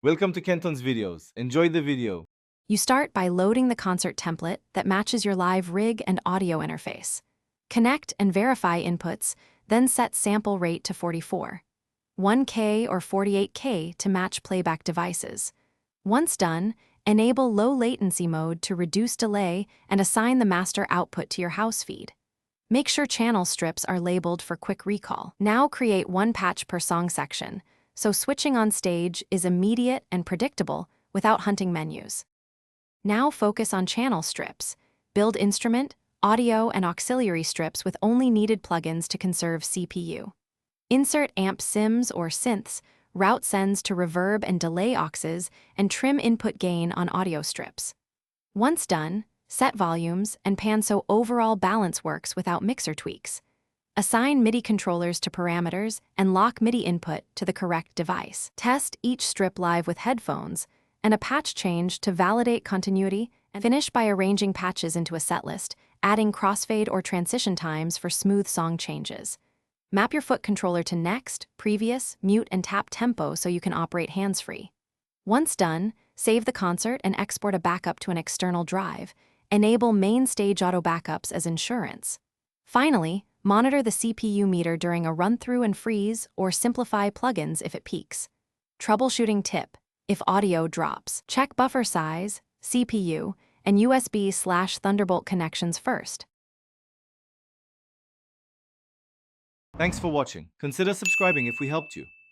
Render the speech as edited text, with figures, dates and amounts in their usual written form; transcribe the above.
Welcome to Kenton's videos. Enjoy the video. You start by loading the concert template that matches your live rig and audio interface. Connect and verify inputs, then set sample rate to 44, 1K or 48K to match playback devices. Once done, enable low latency mode to reduce delay and assign the master output to your house feed. Make sure channel strips are labeled for quick recall. Now create one patch per song section, so switching on stage is immediate and predictable without hunting menus. Now focus on channel strips. Build instrument, audio, and auxiliary strips with only needed plugins to conserve CPU. Insert amp sims or synths, route sends to reverb and delay auxes, and trim input gain on audio strips. Once done, set volumes and pan so overall balance works without mixer tweaks. Assign MIDI controllers to parameters and lock MIDI input to the correct device. Test each strip live with headphones and a patch change to validate continuity, and finish by arranging patches into a setlist, adding crossfade or transition times for smooth song changes. Map your foot controller to next, previous, mute, and tap tempo so you can operate hands-free. Once done, save the concert and export a backup to an external drive. Enable Mainstage auto backups as insurance. Finally, monitor the CPU meter during a run-through and freeze or simplify plugins if it peaks. Troubleshooting tip: if audio drops, check buffer size, CPU, and USB/Thunderbolt connections first. Thanks for watching. Consider subscribing if we helped you.